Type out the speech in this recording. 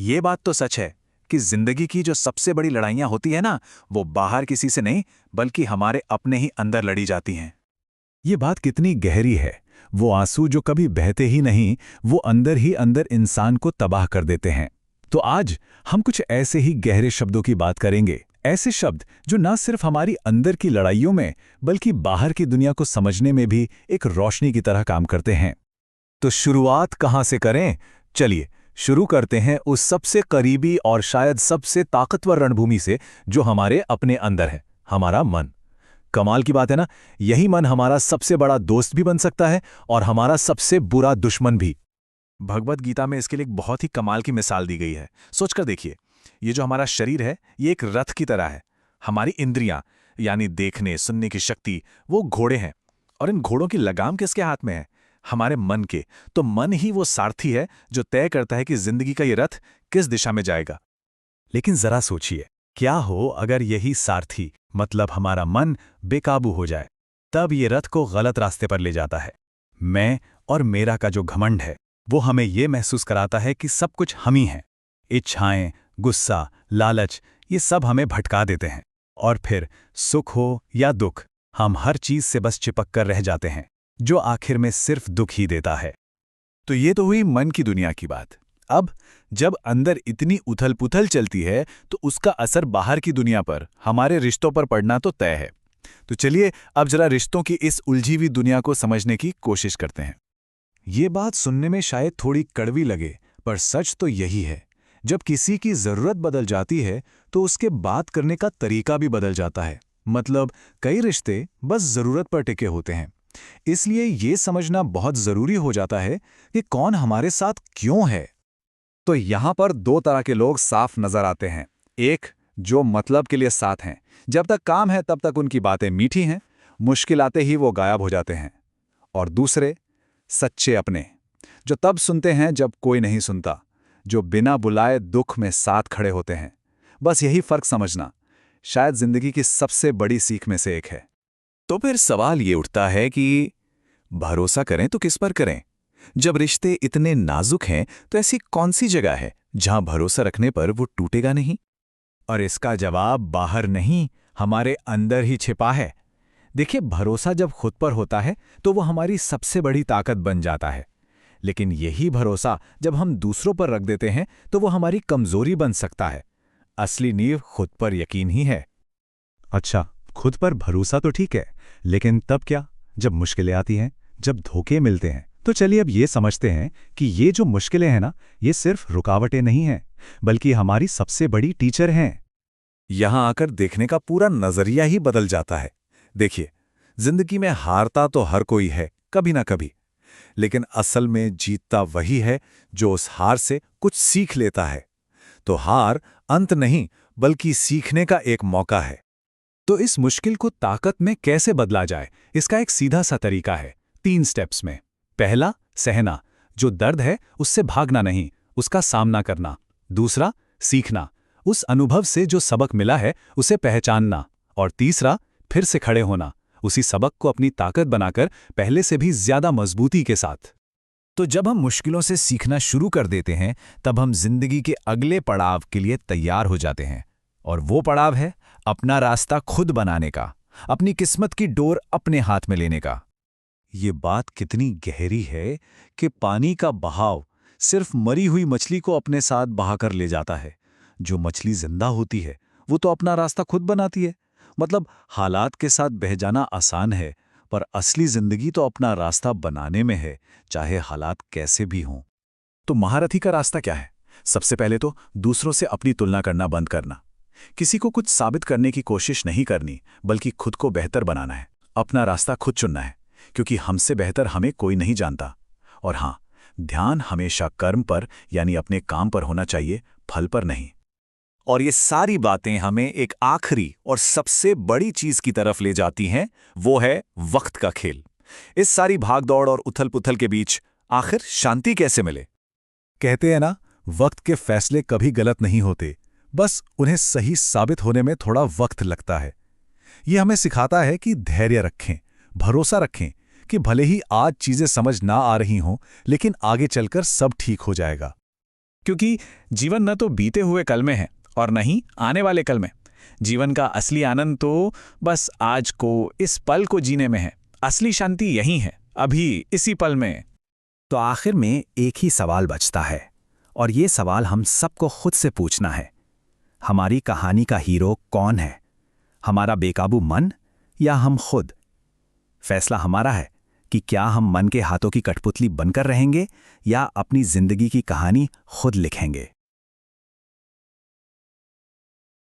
ये बात तो सच है कि जिंदगी की जो सबसे बड़ी लड़ाइयां होती है ना, वो बाहर किसी से नहीं बल्कि हमारे अपने ही अंदर लड़ी जाती हैं। ये बात कितनी गहरी है। वो आंसू जो कभी बहते ही नहीं, वो अंदर ही अंदर इंसान को तबाह कर देते हैं। तो आज हम कुछ ऐसे ही गहरे शब्दों की बात करेंगे, ऐसे शब्द जो न सिर्फ हमारी अंदर की लड़ाइयों में बल्कि बाहर की दुनिया को समझने में भी एक रोशनी की तरह काम करते हैं। तो शुरुआत कहाँ से करें? चलिए शुरू करते हैं उस सबसे करीबी और शायद सबसे ताकतवर रणभूमि से जो हमारे अपने अंदर है, हमारा मन। कमाल की बात है ना, यही मन हमारा सबसे बड़ा दोस्त भी बन सकता है और हमारा सबसे बुरा दुश्मन भी। भगवत गीता में इसके लिए एक बहुत ही कमाल की मिसाल दी गई है। सोचकर देखिए, ये जो हमारा शरीर है, ये एक रथ की तरह है। हमारी इंद्रियां यानी देखने सुनने की शक्ति, वो घोड़े हैं। और इन घोड़ों की लगाम किसके हाथ में है? हमारे मन के। तो मन ही वो सारथी है जो तय करता है कि जिंदगी का ये रथ किस दिशा में जाएगा। लेकिन जरा सोचिए, क्या हो अगर यही सारथी मतलब हमारा मन बेकाबू हो जाए? तब ये रथ को गलत रास्ते पर ले जाता है। मैं और मेरा का जो घमंड है, वो हमें ये महसूस कराता है कि सब कुछ हम ही हैं। इच्छाएं, गुस्सा, लालच, ये सब हमें भटका देते हैं। और फिर सुख हो या दुख, हम हर चीज से बस चिपक कर रह जाते हैं, जो आखिर में सिर्फ दुख ही देता है। तो ये तो हुई मन की दुनिया की बात। अब जब अंदर इतनी उथल-पुथल चलती है, तो उसका असर बाहर की दुनिया पर, हमारे रिश्तों पर पड़ना तो तय है। तो चलिए अब जरा रिश्तों की इस उलझी हुई दुनिया को समझने की कोशिश करते हैं। ये बात सुनने में शायद थोड़ी कड़वी लगे, पर सच तो यही है। जब किसी की जरूरत बदल जाती है, तो उसके बात करने का तरीका भी बदल जाता है। मतलब कई रिश्ते बस जरूरत पर टिके होते हैं। इसलिए ये समझना बहुत जरूरी हो जाता है कि कौन हमारे साथ क्यों है। तो यहाँ पर दो तरह के लोग साफ नजर आते हैं। एक जो मतलब के लिए साथ हैं, जब तक काम है तब तक उनकी बातें मीठी हैं, मुश्किल आते ही वो गायब हो जाते हैं। और दूसरे सच्चे अपने, जो तब सुनते हैं जब कोई नहीं सुनता, जो बिना बुलाए दुख में साथ खड़े होते हैं। बस यही फर्क समझना शायद जिंदगी की सबसे बड़ी सीख में से एक है। तो फिर सवाल ये उठता है कि भरोसा करें तो किस पर करें? जब रिश्ते इतने नाजुक हैं, तो ऐसी कौन सी जगह है जहां भरोसा रखने पर वो टूटेगा नहीं? और इसका जवाब बाहर नहीं, हमारे अंदर ही छिपा है। देखिए, भरोसा जब खुद पर होता है तो वो हमारी सबसे बड़ी ताकत बन जाता है। लेकिन यही भरोसा जब हम दूसरों पर रख देते हैं तो वो हमारी कमजोरी बन सकता है। असली नींव खुद पर यकीन ही है। अच्छा, खुद पर भरोसा तो ठीक है, लेकिन तब क्या जब मुश्किलें आती हैं, जब धोखे मिलते हैं? तो चलिए अब ये समझते हैं कि ये जो मुश्किलें हैं ना, ये सिर्फ रुकावटें नहीं हैं, बल्कि हमारी सबसे बड़ी टीचर हैं। यहां आकर देखने का पूरा नजरिया ही बदल जाता है। देखिए, जिंदगी में हारता तो हर कोई है, कभी ना कभी। लेकिन असल में जीतता वही है जो उस हार से कुछ सीख लेता है। तो हार अंत नहीं, बल्कि सीखने का एक मौका है। तो इस मुश्किल को ताकत में कैसे बदला जाए, इसका एक सीधा सा तरीका है, 3 स्टेप्स में। पहला, सहना। जो दर्द है उससे भागना नहीं, उसका सामना करना। दूसरा, सीखना। उस अनुभव से जो सबक मिला है उसे पहचानना। और तीसरा, फिर से खड़े होना, उसी सबक को अपनी ताकत बनाकर पहले से भी ज्यादा मजबूती के साथ। तो जब हम मुश्किलों से सीखना शुरू कर देते हैं, तब हम जिंदगी के अगले पड़ाव के लिए तैयार हो जाते हैं। और वो पड़ाव है अपना रास्ता खुद बनाने का, अपनी किस्मत की डोर अपने हाथ में लेने का। ये बात कितनी गहरी है कि पानी का बहाव सिर्फ मरी हुई मछली को अपने साथ बहाकर ले जाता है। जो मछली जिंदा होती है, वो तो अपना रास्ता खुद बनाती है। मतलब हालात के साथ बह जाना आसान है, पर असली जिंदगी तो अपना रास्ता बनाने में है, चाहे हालात कैसे भी हों। तो महारथी का रास्ता क्या है? सबसे पहले तो दूसरों से अपनी तुलना करना बंद करना। किसी को कुछ साबित करने की कोशिश नहीं करनी, बल्कि खुद को बेहतर बनाना है। अपना रास्ता खुद चुनना है, क्योंकि हमसे बेहतर हमें कोई नहीं जानता। और हाँ, ध्यान हमेशा कर्म पर यानी अपने काम पर होना चाहिए, फल पर नहीं। और ये सारी बातें हमें एक आखिरी और सबसे बड़ी चीज की तरफ ले जाती हैं, वो है वक्त का खेल। इस सारी भागदौड़ और उथल-पुथल के बीच आखिर शांति कैसे मिले? कहते हैं ना, वक्त के फैसले कभी गलत नहीं होते, बस उन्हें सही साबित होने में थोड़ा वक्त लगता है। ये हमें सिखाता है कि धैर्य रखें, भरोसा रखें कि भले ही आज चीजें समझ ना आ रही हों, लेकिन आगे चलकर सब ठीक हो जाएगा। क्योंकि जीवन न तो बीते हुए कल में है और न ही आने वाले कल में। जीवन का असली आनंद तो बस आज को, इस पल को जीने में है। असली शांति यही है, अभी इसी पल में। तो आखिर में एक ही सवाल बचता है, और ये सवाल हम सबको खुद से पूछना है। हमारी कहानी का हीरो कौन है? हमारा बेकाबू मन या हम खुद? फैसला हमारा है कि क्या हम मन के हाथों की कठपुतली बनकर रहेंगे या अपनी जिंदगी की कहानी खुद लिखेंगे।